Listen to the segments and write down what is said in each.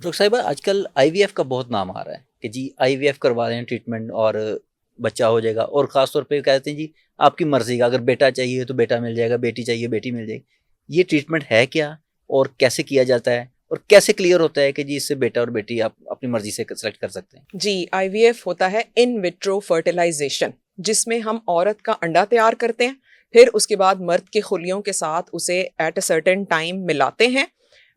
Doctor صاحبہ آج کل آئی وی ایف کا بہت نام آ رہا ہے کہ جی آئی وی ایف کروا رہے ہیں ٹریٹمنٹ اور بچہ ہو جائے گا، اور خاص طور پہ کہتے ہیں جی آپ کی مرضی کا، اگر بیٹا چاہیے تو بیٹا مل جائے گا، بیٹی چاہیے بیٹی مل جائے گی. یہ ٹریٹمنٹ ہے کیا اور کیسے کیا جاتا ہے اور کیسے کلیئر ہوتا ہے کہ جی اس سے بیٹا اور بیٹی آپ اپنی مرضی سے سلیکٹ کر سکتے ہیں؟ جی آئی وی ایف ہوتا ہے ان وٹرو فرٹیلائزیشن، جس میں ہم عورت کا انڈا تیار کرتے ہیں، پھر اس کے بعد مرد کے خلیوں کے ساتھ اسے ایٹ اے سرٹن ٹائم ملاتے ہیں،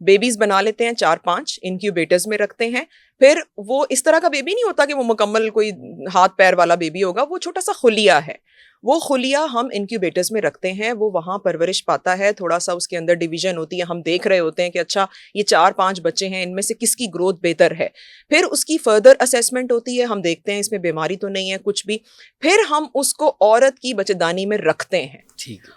بیبیز بنا لیتے ہیں 4-5 انکیوبیٹرز میں رکھتے ہیں. پھر وہ اس طرح کا بیبی نہیں ہوتا کہ وہ مکمل کوئی ہاتھ پیر والا بیبی ہوگا، وہ چھوٹا سا خلیہ ہے. وہ خلیہ ہم انکیوبیٹرز میں رکھتے ہیں، وہ وہاں پرورش پاتا ہے، تھوڑا سا اس کے اندر ڈویژن ہوتی ہے، ہم دیکھ رہے ہوتے ہیں کہ اچھا یہ 4-5 بچے ہیں، ان میں سے کس کی گروتھ بہتر ہے. پھر اس کی فردر اسیسمنٹ ہوتی ہے، ہم دیکھتے ہیں اس میں بیماری تو نہیں ہے کچھ بھی، پھر ہم اس کو عورت کی بچہ‌دانی میں رکھتے ہیں.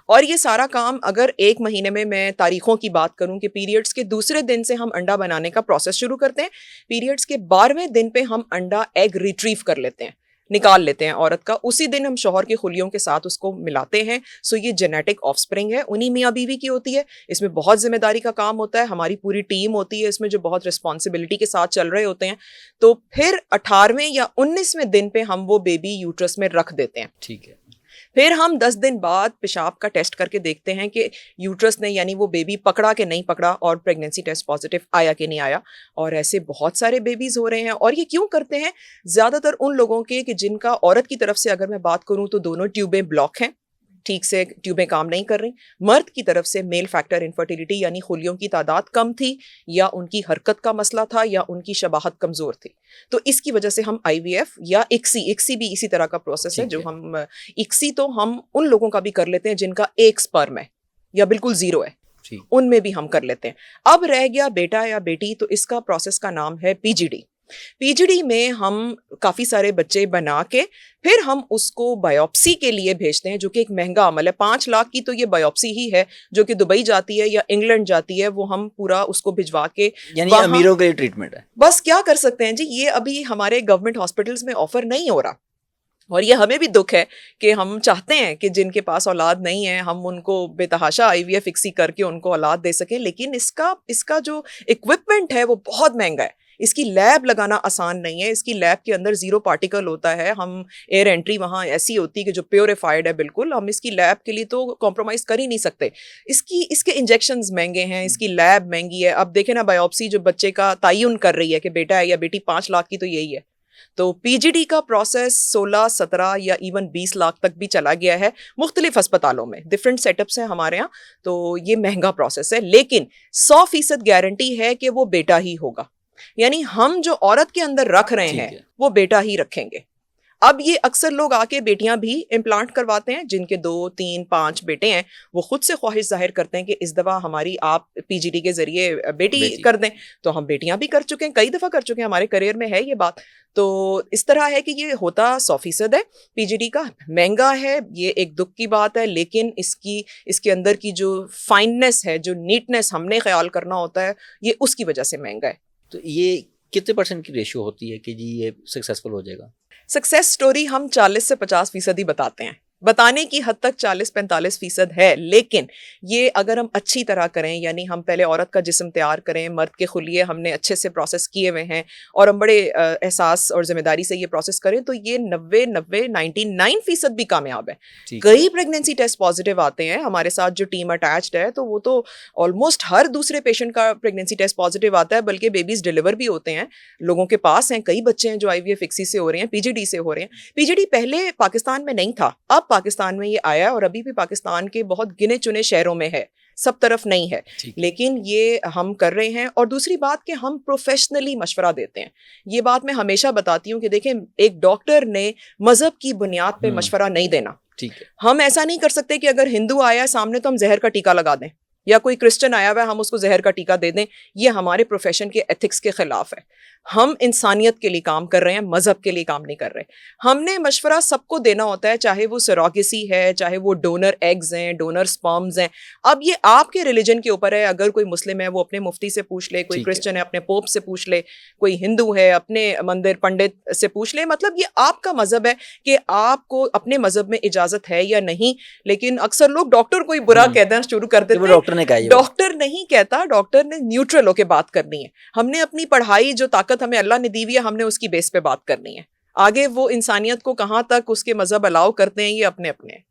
اور یہ سارا کام اگر 1 مہینے میں تاریخوں کی بات کروں کہ پیریڈز کے دوسرے دن سے ہم انڈا بنانے کا پروسیس شروع کرتے ہیں، پیریڈز کے 12ویں دن پہ ہم انڈا ایگ ریٹریو کر لیتے ہیں، نکال لیتے ہیں عورت کا. اسی دن ہم شوہر کے خلیوں کے ساتھ اس کو ملاتے ہیں. سو یہ جینیٹک آف سپرنگ ہے، انہی میاں بیوی کی ہوتی ہے. اس میں بہت ذمہ داری کا کام ہوتا ہے، ہماری پوری ٹیم ہوتی ہے اس میں جو بہت رسپانسبلٹی کے ساتھ چل رہے ہوتے ہیں. تو پھر 18ویں یا 19ویں دن پہ ہم وہ بیبی یوٹرس میں رکھ دیتے ہیں. ٹھیک ہے. پھر ہم 10 دن بعد پیشاب کا ٹیسٹ کر کے دیکھتے ہیں کہ یوٹرس نے یعنی وہ بیبی پکڑا کہ نہیں پکڑا، اور پریگنینسی ٹیسٹ پازیٹیو آیا کہ نہیں آیا. اور ایسے بہت سارے بیبیز ہو رہے ہیں. اور یہ کیوں کرتے ہیں؟ زیادہ تر ان لوگوں کے کہ جن کا عورت کی طرف سے اگر میں بات کروں تو دونوں ٹیوبیں بلاک ہیں، ٹھیک سے ٹیوبیں کام نہیں کر رہی. مرد کی طرف سے میل فیکٹر انفرٹیلیٹی یعنی خلیوں کی تعداد کم تھی، یا ان کی حرکت کا مسئلہ تھا، یا ان کی شباہت کمزور تھی. تو اس کی وجہ سے ہم آئی وی ایف یا اکسی بھی اسی طرح کا پروسیس ہے جو ہم اکسی تو ہم ان لوگوں کا بھی کر لیتے ہیں جن کا ایک سپرم ہے یا بالکل 0 ہے، ان میں بھی ہم کر لیتے ہیں. اب رہ گیا بیٹا یا بیٹی، تو اس کا پروسیس کا نام ہے پی جی ڈی. پی جی ڈی میں ہم کافی سارے بچے بنا کے پھر ہم اس کو بایوپسی کے لیے بھیجتے ہیں، جو کہ ایک مہنگا عمل ہے. 5 لاکھ کی تو یہ بایوپسی ہی ہے جو کہ دبئی جاتی ہے یا انگلینڈ جاتی ہے، وہ ہم پورا اس کو بھجوا کے، یعنی امیروں کے لیے ٹریٹمنٹ ہے. بس کیا کر سکتے ہیں جی، یہ ابھی ہمارے گورنمنٹ ہاسپٹلس میں آفر نہیں ہو رہا. اور یہ ہمیں بھی دکھ ہے کہ ہم چاہتے ہیں کہ جن کے پاس اولاد نہیں ہے ہم ان کو بے تحاشا آئی وی ایف اکسی کر کے ان کو اولاد دے سکیں، لیکن اس کا جو اکوپمنٹ ہے وہ بہت مہنگا ہے. اس کی لیب لگانا آسان نہیں ہے. اس کی لیب کے اندر 0 پارٹیکل ہوتا ہے، ہم ایئر انٹری وہاں ایسی ہوتی ہے کہ جو پیوریفائڈ ہے بالکل. ہم اس کی لیب کے لیے تو کمپرومائز کر ہی نہیں سکتے. اس کے انجیکشنز مہنگے ہیں، اس کی لیب مہنگی ہے. اب دیکھیں نا، بایوپسی جو بچے کا تعین کر رہی ہے کہ بیٹا ہے یا بیٹی، 5 لاکھ کی تو یہی ہے. تو پی جی ڈی کا پروسیس 16-17 یا ایون 20 لاکھ تک بھی چلا گیا ہے مختلف ہسپتالوں میں. ڈفرینٹ سیٹ اپس ہیں ہمارے یہاں. تو یہ مہنگا پروسیس ہے، لیکن 100% گارنٹی ہے کہ وہ بیٹا ہی ہوگا. یعنی ہم جو عورت کے اندر رکھ رہے ہیں وہ بیٹا ہی رکھیں گے. اب یہ اکثر لوگ آ کے بیٹیاں بھی امپلانٹ کرواتے ہیں، جن کے 2, 3, 5 بیٹے ہیں، وہ خود سے خواہش ظاہر کرتے ہیں کہ اس دفعہ ہماری آپ پی جی ڈی کے ذریعے بیٹی کر دیں. تو ہم بیٹیاں بھی کر چکے ہیں، کئی دفعہ کر چکے ہیں، ہمارے کریئر میں ہے یہ بات. تو اس طرح ہے کہ یہ ہوتا 100% ہے. پی جی ڈی کا مہنگا ہے، یہ ایک دکھ کی بات ہے، لیکن اس کے اندر کی جو فائننس ہے، جو نیٹنس ہم نے خیال کرنا ہوتا ہے، یہ اس کی وجہ سے مہنگا ہے. تو یہ کتنے % کی ریشو ہوتی ہے کہ جی یہ سکسیسفل ہو جائے گا؟ سکسیس سٹوری ہم 40 سے 50% ہی بتاتے ہیں. بتانے کی حد تک 40-45% ہے، لیکن یہ اگر ہم اچھی طرح کریں، یعنی ہم پہلے عورت کا جسم تیار کریں، مرد کے خلیے ہم نے اچھے سے پروسیس کیے ہوئے ہیں، اور ہم بڑے احساس اور ذمہ داری سے یہ پروسیس کریں، تو یہ 99% بھی کامیاب ہے. کئی پریگنینسی ٹیسٹ پازیٹیو آتے ہیں ہمارے ساتھ، جو ٹیم اٹیچڈ ہے تو وہ تو آلموسٹ ہر دوسرے پیشنٹ کا پریگنینسی ٹیسٹ پازیٹیو آتا ہے، بلکہ بیبیز ڈیلیور بھی ہوتے ہیں. لوگوں کے پاس ہیں کئی بچے ہیں جو آئی وی ایف اکسی سے ہو رہے ہیں، پی جی ڈی سے ہو رہے ہیں. پی جی ڈی پہلے پاکستان میں نہیں تھا، اب پاکستان میں یہ آیا، اور ابھی بھی پاکستان کے بہت گنے چنے شہروں میں ہے، سب طرف نہیں ہے، لیکن یہ ہم کر رہے ہیں. اور دوسری بات کہ ہم پروفیشنلی مشورہ دیتے ہیں. یہ بات میں ہمیشہ بتاتی ہوں کہ دیکھیں، ایک ڈاکٹر نے مذہب کی بنیاد پہ مشورہ نہیں دینا. ہم ایسا نہیں کر سکتے کہ اگر ہندو آیا ہے سامنے تو ہم زہر کا ٹیکہ لگا دیں، یا کوئی کرسچن آیا ہوا ہے ہم اس کو زہر کا ٹیکہ دے دیں. یہ ہمارے پروفیشن کے ایتھکس کے خلاف ہے. ہم انسانیت کے لیے کام کر رہے ہیں، مذہب کے لیے کام نہیں کر رہے. ہم نے مشورہ سب کو دینا ہوتا ہے، چاہے وہ سیروگیسی ہے، چاہے وہ ڈونر ایگز ہیں، ڈونر سپرمز ہیں. اب یہ آپ کے ریلیجن کے اوپر ہے. اگر کوئی مسلم ہے وہ اپنے مفتی سے پوچھ لے، کوئی کرسچن ہے اپنے پوپ سے پوچھ لے، کوئی ہندو ہے اپنے مندر پنڈت سے پوچھ لے. مطلب یہ آپ کا مذہب ہے کہ آپ کو اپنے مذہب میں اجازت ہے یا نہیں. لیکن اکثر لوگ ڈاکٹر کو ہی برا کہنا شروع کر دیتے ہیں، نے کہا یہ ڈاکٹر نہیں کہتا, ڈاکٹر نے نیوٹرل ہو کے بات کرنی ہے. ہم نے اپنی پڑھائی جو طاقت ہمیں اللہ نے دی ہوئی ہے, ہم نے اس کی بیس پہ بات کرنی ہے. آگے وہ انسانیت کو کہاں تک اس کے مذہب الاؤ کرتے ہیں یہ اپنے اپنے ہیں.